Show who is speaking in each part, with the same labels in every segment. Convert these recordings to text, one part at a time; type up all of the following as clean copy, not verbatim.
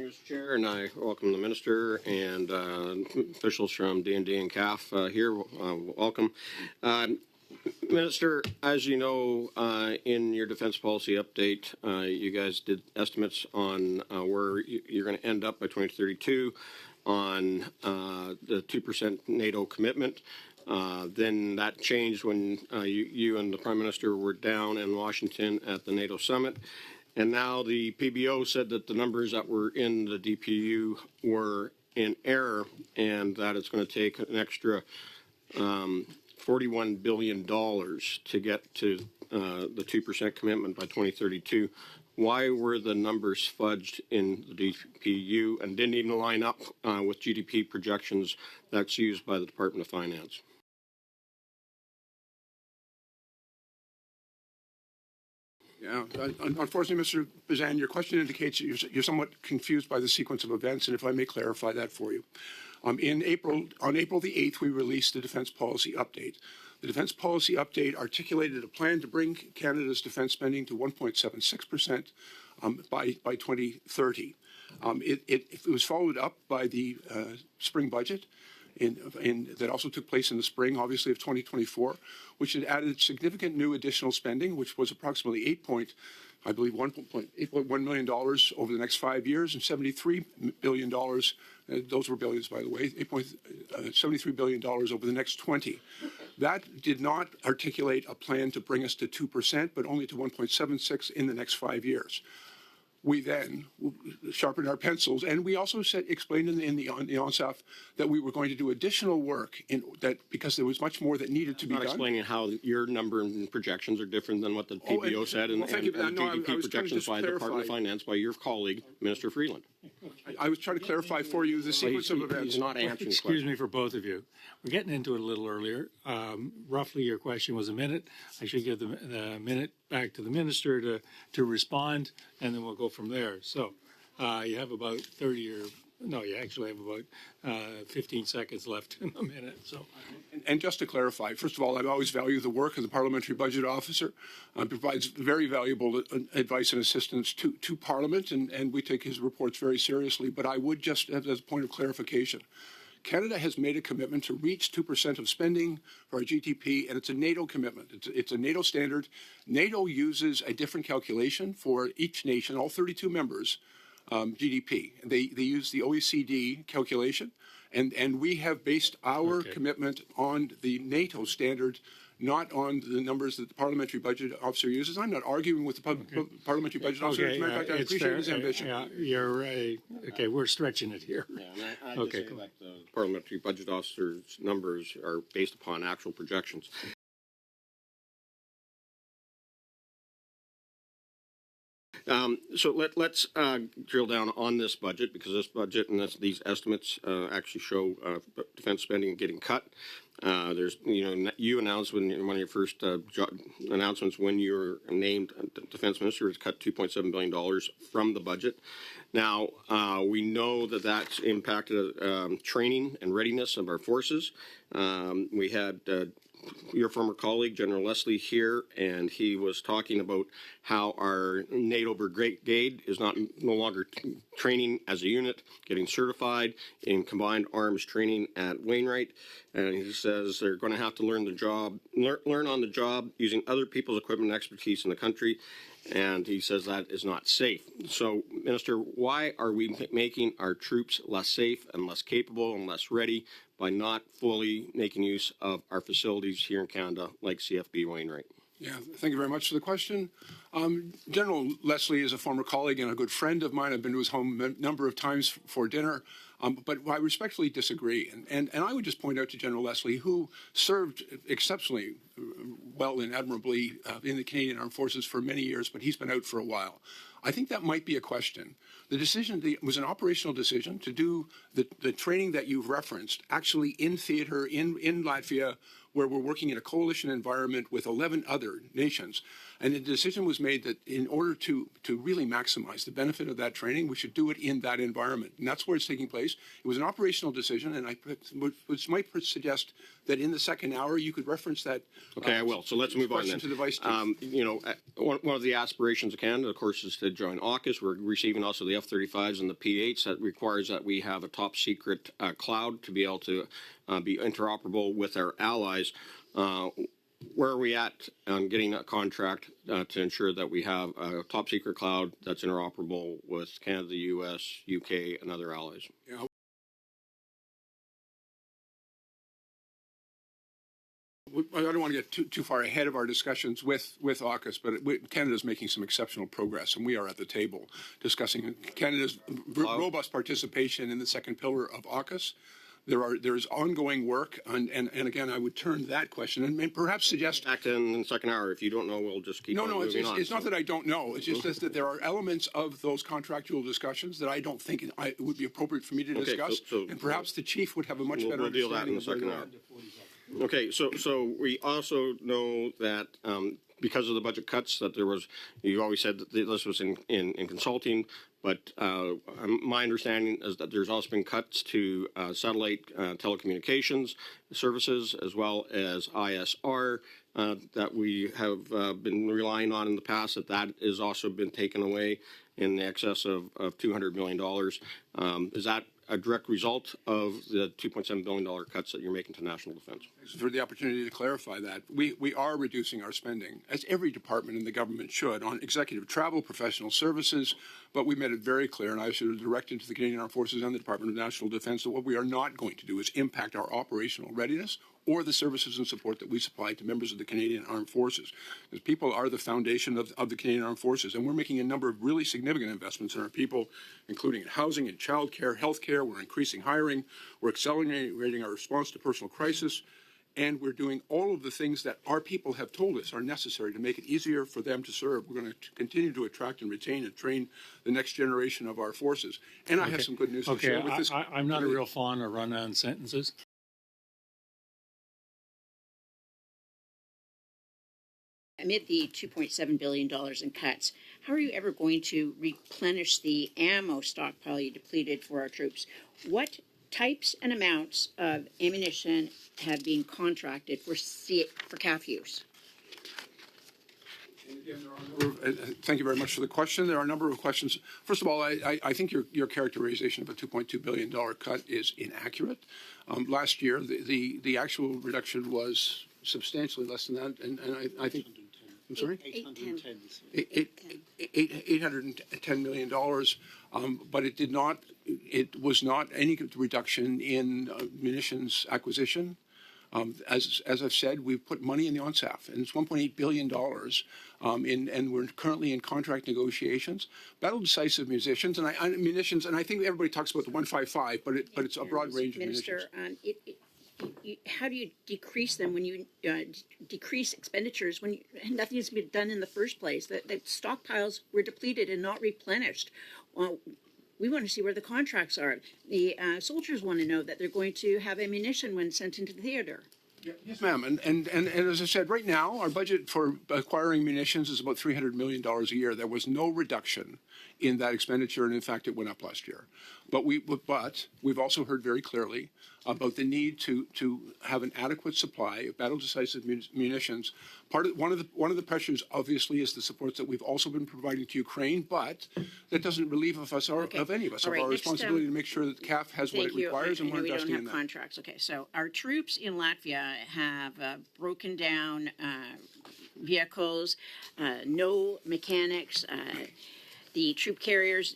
Speaker 1: Mr. Chair, and I welcome the Minister and officials from NDDN and CAF here. Welcome. Minister, as you know, in your defense policy update, you guys did estimates on where you're going to end up by 2032 on the 2% NATO commitment. Then that changed when you and the Prime Minister were down in Washington at the NATO summit. And now the PBO said that the numbers that were in the DPU were in error and that it's going to take an extra $41 billion to get to the 2% commitment by 2032. Why were the numbers fudged in the DPU and didn't even line up with GDP projections that's used by the Department of Finance?
Speaker 2: Yeah, unfortunately, Mr. Bazan, your question indicates that you're somewhat confused by the sequence of events, and if I may clarify that for you. On April the 8th, we released the Defence Policy Update. The Defence Policy Update articulated a plan to bring Canada's defence spending to 1.76% by 2030. It was followed up by the spring budget, that also took place in the spring, obviously, of 2024, which had added significant new additional spending, which was approximately $1.81 million over the next 5 years, and $73 billion, those were billions, by the way, $73 billion over the next 20. That did not articulate a plan to bring us to 2%, but only to 1.76 in the next 5 years. We then sharpened our pencils, and we also explained in the ONSAF that we were going to do additional work because there was much more that needed to be done.
Speaker 1: Not explaining how your number and projections are different than what the PBO said and GDP projections by the Department of Finance by your colleague, Minister Freeland.
Speaker 2: I was trying to clarify for you the sequence of events.
Speaker 1: He's not answering.
Speaker 3: Excuse me for both of you. We're getting into it a little earlier. Roughly, your question was a minute. I should give the minute back to the Minister to respond, and then we'll go from there. So you have about 30 or no, you actually have about 15 seconds left in a minute. So,
Speaker 2: and just to clarify, first of all, I always value the work of the Parliamentary Budget Officer. Provides very valuable advice and assistance to Parliament, and we take his reports very seriously. But I would just, as a point of clarification, Canada has made a commitment to reach 2% of spending for our GDP, and it's a NATO commitment. It's a NATO standard. NATO uses a different calculation for each nation, all 32 members, GDP. They use the OECD calculation, and we have based our commitment on the NATO standard, not on the numbers that the Parliamentary Budget Officer uses. I'm not arguing with the Parliamentary Budget Officer. As a matter of fact, I appreciate his ambition.
Speaker 3: Yeah, you're right. Okay, we're stretching it here.
Speaker 1: Yeah, and I just say that the Parliamentary Budget Officer's numbers are based upon actual projections. So let's drill down on this budget, because this budget and these estimates actually show defense spending getting cut. There's, you announced one of your first announcements when you were named defense minister is cut $2.7 billion from the budget. Now, we know that that's impacted training and readiness of our forces. We had your former colleague, General Leslie, here, and he was talking about how our NATO brigade is no longer training as a unit, getting certified in combined arms training at Wainwright. And he says they're going to have to learn on the job using other people's equipment and expertise in the country. And he says that is not safe. So, Minister, why are we making our troops less safe and less capable and less ready by not fully making use of our facilities here in Canada, like CFB Wainwright?
Speaker 2: Yeah, thank you very much for the question. General Leslie is a former colleague and a good friend of mine. I've been to his home a number of times for dinner, but I respectfully disagree. And I would just point out to General Leslie, who served exceptionally well and admirably in the Canadian Armed Forces for many years, but he's been out for a while. I think that might be a question. The decision was an operational decision to do the training that you've referenced actually in theater in Latvia where we're working in a coalition environment with 11 other nations. And the decision was made that in order to really maximize the benefit of that training, we should do it in that environment. And that's where it's taking place. It was an operational decision, and I might suggest that in the second hour you could reference that.
Speaker 1: Okay, I will. So let's move on then.
Speaker 2: To the Vice Chief.
Speaker 1: You know, one of the aspirations of Canada, of course, is to join AUKUS. We're receiving also the F-35s and the P-8s. That requires that we have a top secret cloud to be able to be interoperable with our allies. Where are we at on getting that contract to ensure that we have a top secret cloud that's interoperable with Canada, the U.S., UK, and other allies?
Speaker 2: Yeah. I don't want to get too far ahead of our discussions with AUKUS, but Canada's making some exceptional progress, and we are at the table discussing Canada's robust participation in the second pillar of AUKUS. There is ongoing work, and again, I would turn that question and perhaps suggest.
Speaker 1: Back in the second hour. If you don't know, we'll just keep on moving on.
Speaker 2: It's not that I don't know. It's just that there are elements of those contractual discussions that I don't think it would be appropriate for me to discuss, and perhaps the chief would have a much better
Speaker 1: understanding. We'll deal that in the second hour. Okay, so we also know that because of the budget cuts that there was, you always said that this was in consulting, but my understanding is that there's also been cuts to satellite telecommunications services as well as ISR that we have been relying on in the past, that has also been taken away in the excess of $200 million. Is that a direct result of the $2.7 billion cuts that you're making to national defense?
Speaker 2: Thanks for the opportunity to clarify that. We are reducing our spending, as every department in the government should, on executive travel, professional services, but we made it very clear, and I should have directed to the Canadian Armed Forces and the Department of National Defense that what we are not going to do is impact our operational readiness or the services and support that we supply to members of the Canadian Armed Forces. Because people are the foundation of the Canadian Armed Forces, and we're making a number of really significant investments in our people, including in housing and childcare, healthcare. We're increasing hiring. We're accelerating our response to personal crisis. And we're doing all of the things that our people have told us are necessary to make it easier for them to serve. We're going to continue to attract and retain and train the next generation of our forces. And I have some good news to share with this.
Speaker 3: I'm not a real fan of run-on sentences.
Speaker 4: Amid the $2.7 billion in cuts, how are you ever going to replenish the ammo stockpile you depleted for our troops? What types and amounts of ammunition have been contracted for CAF use?
Speaker 2: Thank you very much for the question. There are a number of questions. First of all, I think your characterization of a $2.2 billion cut is inaccurate. Last year, the actual reduction was substantially less than that, and I think. I'm sorry? $810 million, but it was not any reduction in munitions acquisition. As I've said, we've put money in the ONSAF, and it's $1.8 billion, and we're currently in contract negotiations. Battle decisive munitions, and I think everybody talks about the 155, but it's a broad range of munitions.
Speaker 4: Minister, how do you decrease them when you decrease expenditures when nothing has been done in the first place? The stockpiles were depleted and not replenished. Well, we want to see where the contracts are. The soldiers want to know that they're going to have ammunition when sent into the theater.
Speaker 2: Yes, ma'am. And as I said, right now, our budget for acquiring munitions is about $300 million a year. There was no reduction in that expenditure, and in fact, it went up last year. But we've also heard very clearly about the need to have an adequate supply of battle-decisive munitions. One of the pressures, obviously, is the supports that we've also been providing to Ukraine, but that doesn't relieve of any of us of our responsibility to make sure that CAF has what it requires, and we're investing in that.
Speaker 4: Contracts. Okay, so our troops in Latvia have broken down vehicles, no mechanics. The troop carriers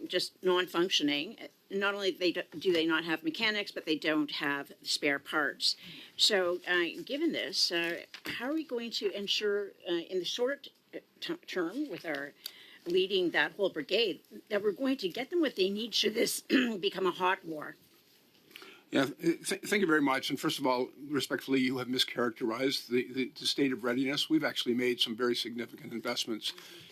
Speaker 4: just non-functioning. Not only do they not have mechanics, but they don't have spare parts. So given this, how are we going to ensure in the short term with our leading that whole brigade that we're going to get them what they need should this become a hot war?
Speaker 2: Yeah, thank you very much. And first of all, respectfully, you have mischaracterized the state of readiness. We've actually made some very significant investments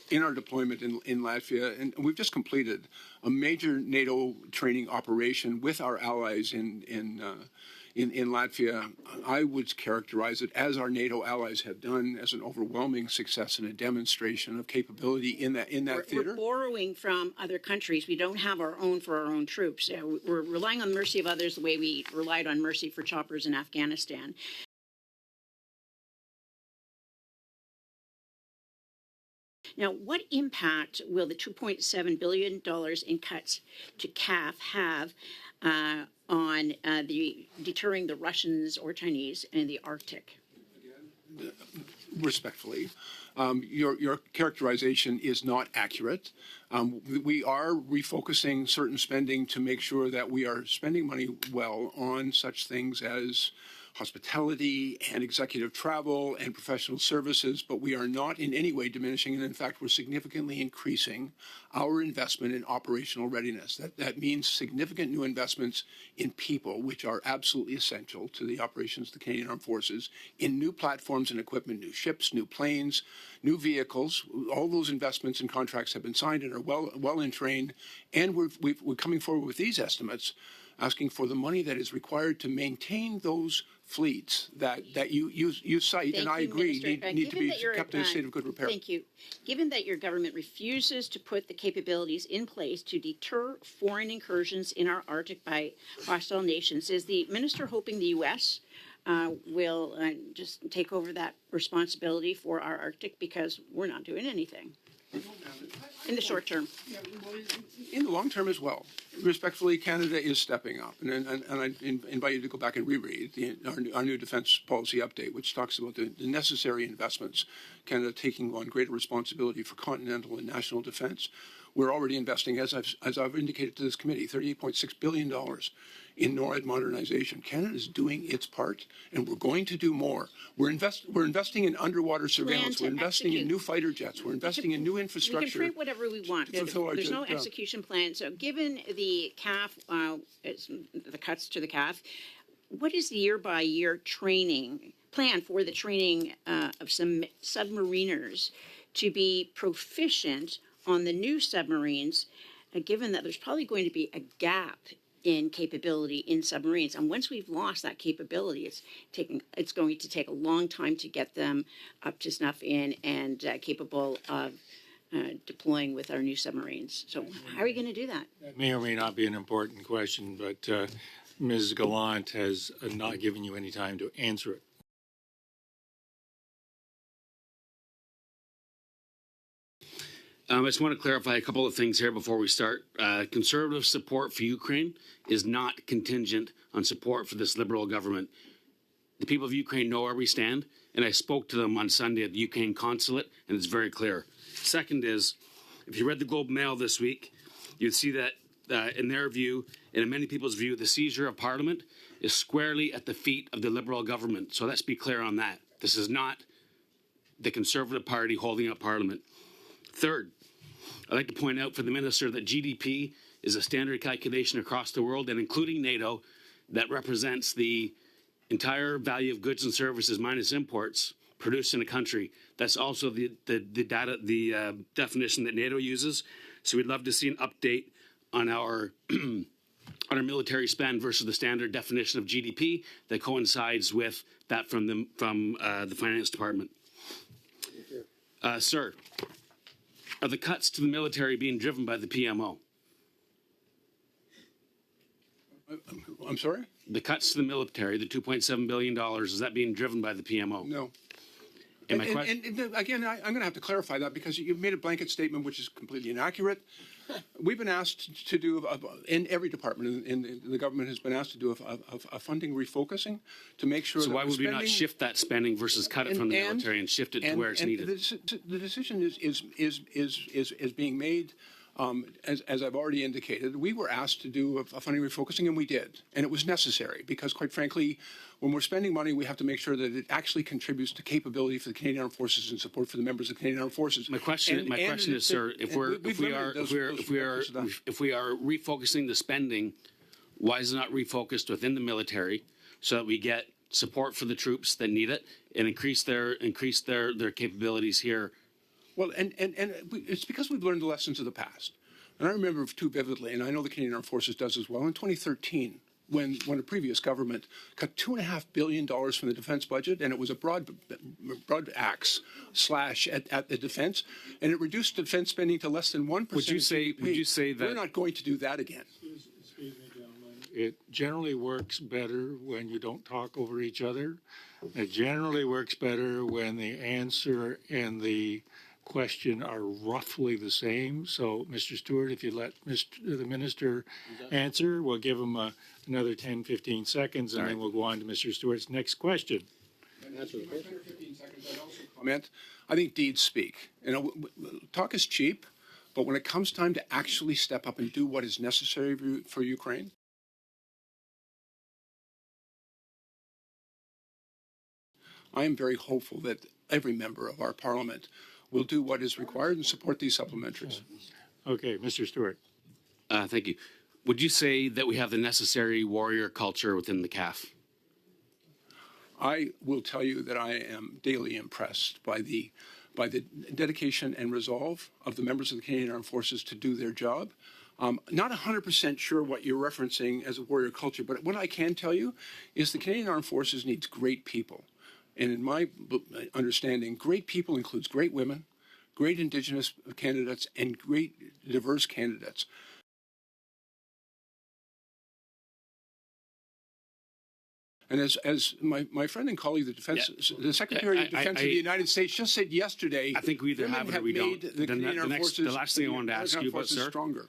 Speaker 2: in our deployment in Latvia, and we've just completed a major NATO training operation with our allies in in Latvia, I would characterize it, as our NATO allies have done, as an overwhelming success and a demonstration of capability in that theater.
Speaker 4: We're borrowing from other countries. We don't have our own for our own troops. We're relying on the mercy of others the way we relied on mercy for choppers in Afghanistan. Now, what impact will the $2.7 billion in cuts to CAF have on deterring the Russians or Chinese in the Arctic?
Speaker 2: Respectfully, your characterization is not accurate. We are refocusing certain spending to make sure that we are spending money well on such things as hospitality and executive travel and professional services, but we are not in any way diminishing, and in fact, we're significantly increasing our investment in operational readiness. That means significant new investments in people, which are absolutely essential to the operations of the Canadian Armed Forces, in new platforms and equipment, new ships, new planes, new vehicles. All those investments and contracts have been signed and are well in train, and we're coming forward with these estimates, asking for the money that is required to maintain those fleets that you cite, and I agree, need to be kept in a state of good repair.
Speaker 4: Thank you. Given that your government refuses to put the capabilities in place to deter foreign incursions in our Arctic by hostile nations, is the minister hoping the U.S. Will just take over that responsibility for our Arctic, because we're not doing anything in the short term?
Speaker 2: In the long term as well. Respectfully, Canada is stepping up. And I invite you to go back and reread our new defense policy update, which talks about the necessary investments, Canada taking on greater responsibility for continental and national defense. We're already investing, as I've indicated to this committee, $38.6 billion in NORAD modernization. Canada is doing its part, and we're going to do more. We're investing in underwater surveillance. We're investing in new fighter jets. We're investing in new infrastructure.
Speaker 4: We can print whatever we want. There's no execution plan. So given the CAF, the cuts to the CAF, what is the year-by-year training plan for the training of some submariners to be proficient on the new submarines, given that there's probably going to be a gap in capability in submarines, and once we've lost that capability, it's going to take a long time to get them up to snuff in and capable of deploying with our new submarines. So how are we going to do that?
Speaker 3: That may or may not be an important question, but Ms. Gallant has not given you any time to answer it.
Speaker 5: I just want to clarify a couple of things here before we start. Conservative support for Ukraine is not contingent on support for this Liberal government. The people of Ukraine know where we stand, and I spoke to them on Sunday at the Ukraine consulate, and it's very clear. Second is, if you read the Globe and Mail this week, you'd see that in their view, and in many people's view, the seizure of Parliament is squarely at the feet of the Liberal government. So let's be clear on that. This is not the Conservative Party holding up Parliament. Third, I'd like to point out for the Minister that GDP is a standard calculation across the world, and including NATO, that represents the entire value of goods and services minus imports produced in a country. That's also the definition that NATO uses. So we'd love to see an update on our on our military spend versus the standard definition of GDP that coincides with that from the Finance Department. Sir, are the cuts to the military being driven by the PMO?
Speaker 2: I'm sorry?
Speaker 5: The cuts to the military, the $2.7 billion, is that being driven by the PMO?
Speaker 2: No.
Speaker 5: And
Speaker 2: again, I'm going to have to clarify that, because you've made a blanket statement which is completely inaccurate. We've been asked to do, in every department in the government has been asked to do a funding refocusing to make sure
Speaker 5: so
Speaker 2: that
Speaker 5: why would we not shift that spending versus cut it from the military and shift it to where it's needed?
Speaker 2: The decision is being made. As I've already indicated, we were asked to do a funding refocusing, and we did. And it was necessary because, quite frankly, when we're spending money, we have to make sure that it actually contributes to capability for the Canadian Armed Forces and support for the members of the Canadian Armed Forces.
Speaker 5: My question is, sir, if we are refocusing the spending, why is it not refocused within the military so that we get support for the troops that need it and increase their capabilities here?
Speaker 2: Well, and it's because we've learned the lessons of the past. And I remember too vividly, and I know the Canadian Armed Forces does as well, in 2013, when a previous government cut $2.5 billion from the defense budget, and it was a broad axe slash at the defense, and it reduced defense spending to less than 1%.
Speaker 5: Would you say that
Speaker 2: we're not going to do that again?
Speaker 3: Excuse me, gentlemen. It generally works better when you don't talk over each other. It generally works better when the answer and the question are roughly the same. So, Mr. Stewart, if you let the minister answer, we'll give him another 10, 15 seconds, and then we'll go on to Mr. Stewart's next question.
Speaker 2: Comment. I think deeds speak. You know, talk is cheap, but when it comes time to actually step up and do what is necessary for Ukraine, I am very hopeful that every member of our parliament will do what is required and support these supplementaries.
Speaker 3: Okay, Mr. Stewart.
Speaker 5: thank you. Would you say that we have the necessary warrior culture within the CAF?
Speaker 2: I will tell you that I am daily impressed by the dedication and resolve of the members of the Canadian Armed Forces to do their job. Not 100% sure what you're referencing as a warrior culture, but what I can tell you is the Canadian Armed Forces needs great people. And in my understanding, great people includes great women, great Indigenous candidates, and great diverse candidates. And as my friend and colleague, the Secretary of Defense of the United States just said yesterday,
Speaker 5: I think we either have it or we don't. The last thing I wanted to ask you about, sir.
Speaker 2: Stronger.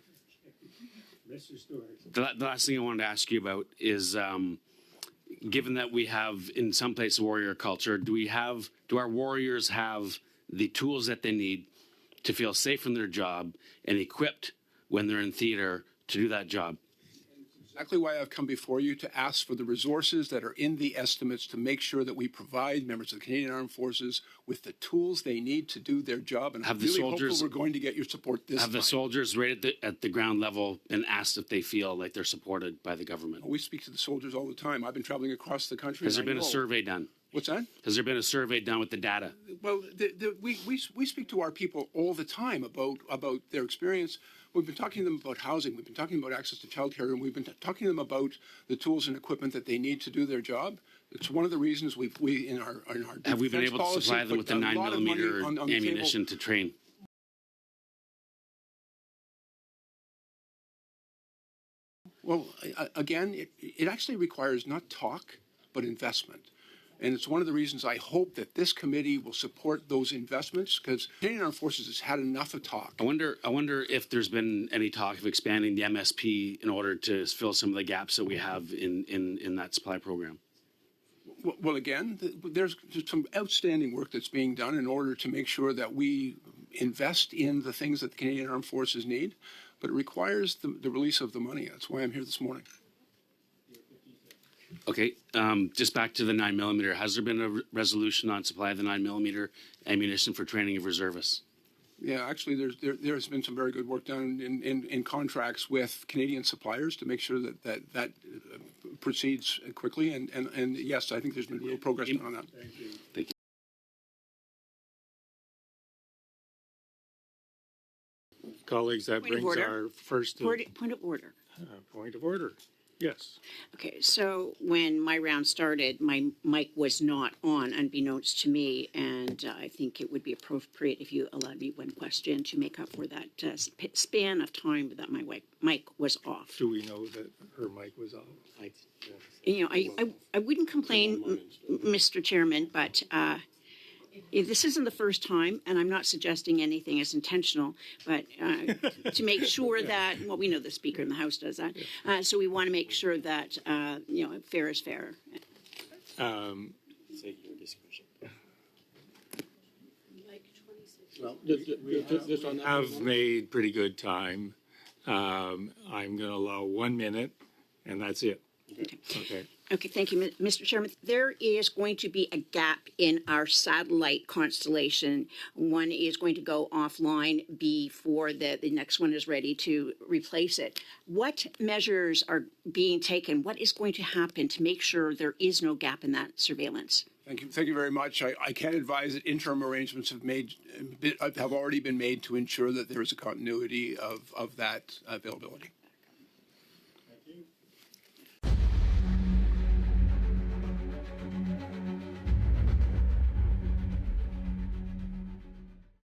Speaker 3: Mr. Stewart.
Speaker 5: The last thing I wanted to ask you about is, given that we have in some places warrior culture, do our warriors have the tools that they need to feel safe in their job and equipped when they're in theater to do that job?
Speaker 2: Exactly why I've come before you to ask for the resources that are in the estimates to make sure that we provide members of the Canadian Armed Forces with the tools they need to do their job. And I'm really hopeful we're going to get your support this time.
Speaker 5: Have the soldiers right at the ground level been asked if they feel like they're supported by the government?
Speaker 2: We speak to the soldiers all the time. I've been traveling across the country.
Speaker 5: Has there been a survey done?
Speaker 2: What's that?
Speaker 5: Has there been a survey done with the data?
Speaker 2: Well, we speak to our people all the time about their experience. We've been talking to them about housing. We've been talking about access to childcare, and we've been talking to them about the tools and equipment that they need to do their job. It's one of the reasons we in our
Speaker 5: have we been able to supply them with the 9mm ammunition to train?
Speaker 2: Well, again, it actually requires not talk, but investment. And it's one of the reasons I hope that this committee will support those investments, because Canadian Armed Forces has had enough of talk.
Speaker 5: I wonder if there's been any talk of expanding the MSP in order to fill some of the gaps that we have in that supply program.
Speaker 2: Well, again, there's some outstanding work that's being done in order to make sure that we invest in the things that the Canadian Armed Forces need, but it requires the release of the money. That's why I'm here this morning.
Speaker 5: Okay, just back to the 9mm. Has there been a resolution on supply of the 9mm ammunition for training of reservists?
Speaker 2: Yeah, actually, there's been some very good work done in contracts with Canadian suppliers to make sure that proceeds quickly. And yes, I think there's been real progress done on that.
Speaker 5: Thank you.
Speaker 3: Colleagues, that brings our first
Speaker 4: Point of order.
Speaker 3: Point of order. Yes.
Speaker 4: Okay, so when my round started, my mic was not on, unbeknownst to me, and I think it would be appropriate if you allowed me one question to make up for that span of time that my mic was off.
Speaker 3: Do we know that her mic was off?
Speaker 4: You know, I wouldn't complain, Mr. Chairman, but this isn't the first time, and I'm not suggesting anything is intentional, but to make sure that, well, we know the Speaker in the House does that, so we want to make sure that, you know, fair is fair.
Speaker 1: Well, just on that.
Speaker 3: I've made pretty good time. I'm going to allow 1 minute, and that's it. Okay.
Speaker 4: Okay, thank you, Mr. Chairman. There is going to be a gap in our satellite constellation. One is going to go offline before the next one is ready to replace it. What measures are being taken? What is going to happen to make sure there is no gap in that surveillance?
Speaker 2: Thank you very much. I can advise that interim arrangements have already been made to ensure that there is a continuity of that availability.